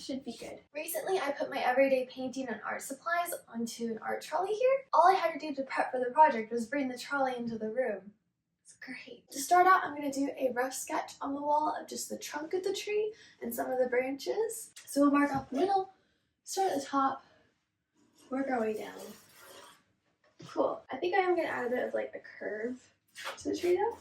should be good. Recently, I put my everyday painting and art supplies onto an art trolley here. All I had to do to prep for the project was bring the trolley into the room. It's great. To start out, I'm going to do a rough sketch on the wall of just the trunk of the tree and some of the branches. So we'll mark out the middle, start at the top, work our way down. Cool. I think I am going to add a bit of like a curve to the tree though.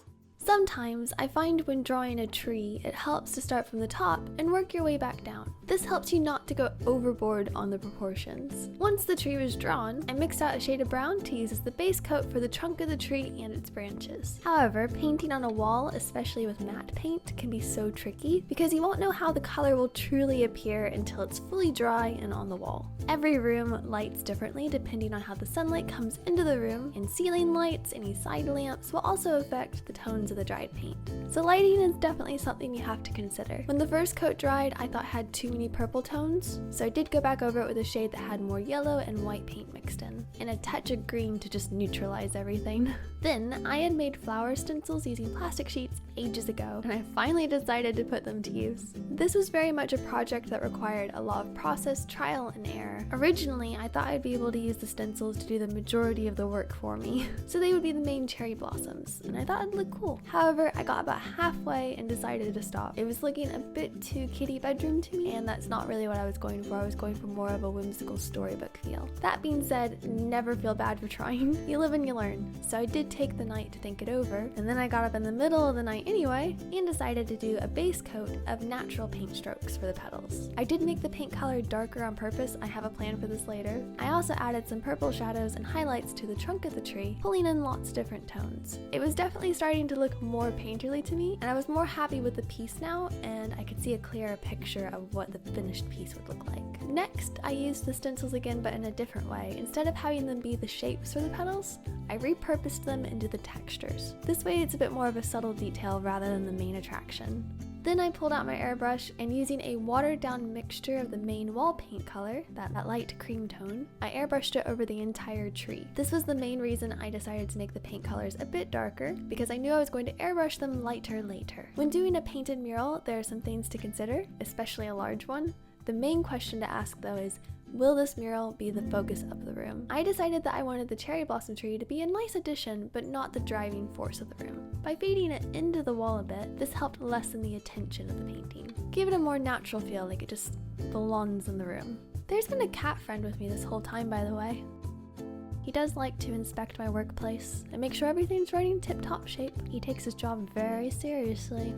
Sometimes I find when drawing a tree, it helps to start from the top and work your way back down. This helps you not to go overboard on the proportions. Once the tree was drawn, I mixed out a shade of brown to use as the base coat for the trunk of the tree and its branches. However, painting on a wall, especially with matte paint, can be so tricky because you won't know how the color will truly appear until it's fully dry and on the wall. Every room lights differently depending on how the sunlight comes into the room, and ceiling lights, any side lamps will also affect the tones of the dried paint. So lighting is definitely something you have to consider. When the first coat dried, I thought it had too many purple tones, so I did go back over it with a shade that had more yellow and white paint mixed in, and a touch of green to just neutralize everything. Then I had made flower stencils using plastic sheets ages ago, and I finally decided to put them to use. This was very much a project that required a lot of process, trial, and error. Originally, I thought I'd be able to use the stencils to do the majority of the work for me, so they would be the main cherry blossoms, and I thought it'd look cool. However, I got about halfway and decided to stop. It was looking a bit too kitty bedroom to me, and that's not really what I was going for. I was going for more of a whimsical storybook feel. That being said, never feel bad for trying. You live and you learn. So I did take the night to think it over, and then I got up in the middle of the night anyway, and decided to do a base coat of natural paint strokes for the petals. I did make the paint color darker on purpose. I have a plan for this later. I also added some purple shadows and highlights to the trunk of the tree, pulling in lots of different tones. It was definitely starting to look more painterly to me, and I was more happy with the piece now, and I could see a clearer picture of what the finished piece would look like. Next, I used the stencils again, but in a different way. Instead of having them be the shapes for the petals, I repurposed them into the textures. This way it's a bit more of a subtle detail rather than the main attraction. Then I pulled out my airbrush, and using a watered down mixture of the main wall paint color, that light cream tone, I airbrushed it over the entire tree. This was the main reason I decided to make the paint colors a bit darker, because I knew I was going to airbrush them lighter later. When doing a painted mural, there are some things to consider, especially a large one. The main question to ask though is, will this mural be the focus of the room? I decided that I wanted the cherry blossom tree to be a nice addition, but not the driving force of the room. By fading it into the wall a bit, this helped lessen the attention of the painting. Give it a more natural feel, like it just belongs in the room. There's been a cat friend with me this whole time, by the way. He does like to inspect my workplace and make sure everything's running tip-top shape. He takes his job very seriously,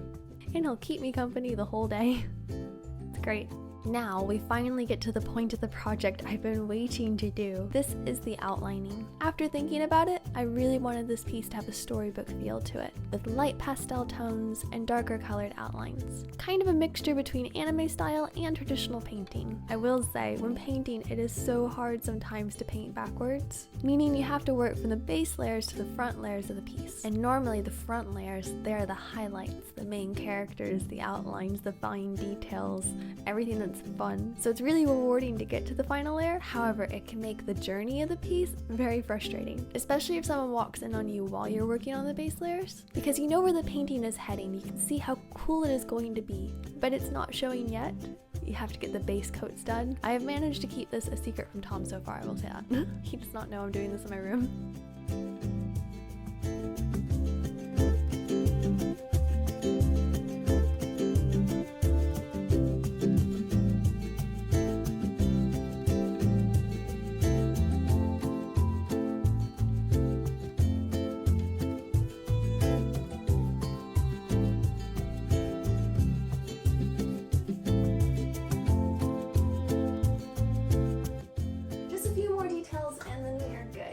and he'll keep me company the whole day. It's great. Now we finally get to the point of the project I've been waiting to do. This is the outlining. After thinking about it, I really wanted this piece to have a storybook feel to it, with light pastel tones and darker colored outlines. Kind of a mixture between anime style and traditional painting. I will say, when painting, it is so hard sometimes to paint backwards, meaning you have to work from the base layers to the front layers of the piece. And normally the front layers, they are the highlights, the main characters, the outlines, the fine details, everything that's fun. So it's really rewarding to get to the final layer. However, it can make the journey of the piece very frustrating, especially if someone walks in on you while you're working on the base layers, because you know where the painting is heading. You can see how cool it is going to be, but it's not showing yet. You have to get the base coats done. I have managed to keep this a secret from Tom so far, I will say that. He does not know I'm doing this in my room.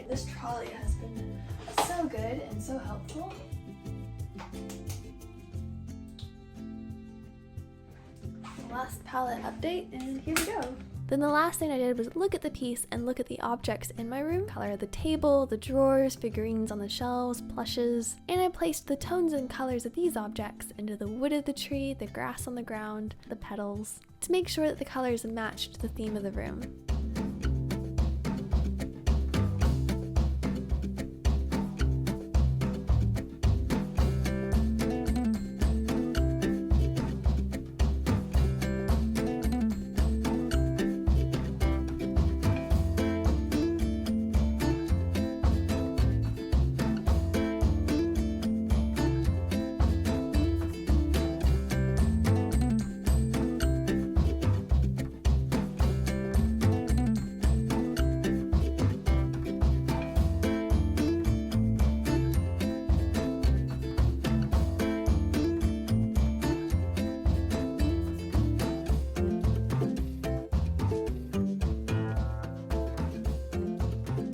This trolley has been so good and so helpful. Last palette update, and here we go. Then the last thing I did was look at the piece and look at the objects in my room. Color the table, the drawers, figurines on the shelves, plushes, and I placed the tones and colors of these objects into the wood of the tree, the grass on the ground, the petals, to make sure that the colors matched the theme of the room.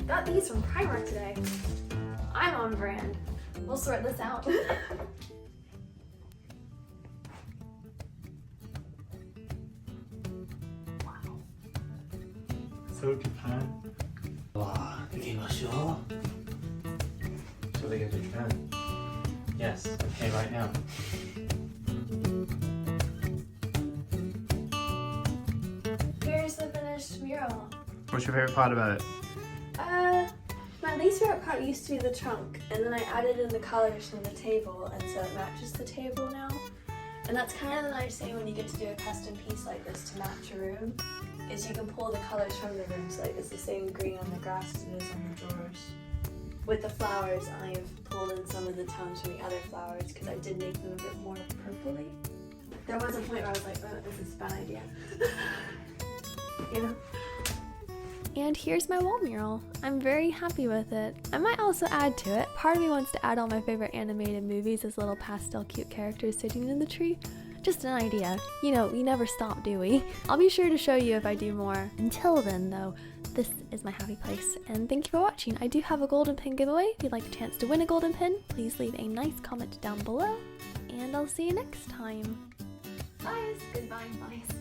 Got these from Primark today. I'm on brand. We'll sort this out. Wow. So Japan. Wow, so they go to Japan. Yes, okay, right now. Here's the finished mural. What's your favorite part about it? My least favorite part used to be the trunk, and then I added in the colors from the table, and so it matches the table now. And that's kind of the nice thing when you get to do a custom piece like this to match a room, is you can pull the colors from the rooms. Like it's the same green on the grass as it is on the drawers. With the flowers, I've pulled in some of the tones from the other flowers because I did make them a bit more purpley. There was a point where I was like, oh, this is a bad idea. You know? And here's my wall mural. I'm very happy with it. I might also add to it. Part of me wants to add all my favorite animated movies as little pastel cute characters sitting in the tree. Just an idea. You know, we never stop, do we? I'll be sure to show you if I do more. Until then, though, this is my happy place, and thank you for watching. I do have a golden pin giveaway. If you'd like a chance to win a golden pin, please leave a nice comment down below, and I'll see you next time. Bye. Goodbye, bye.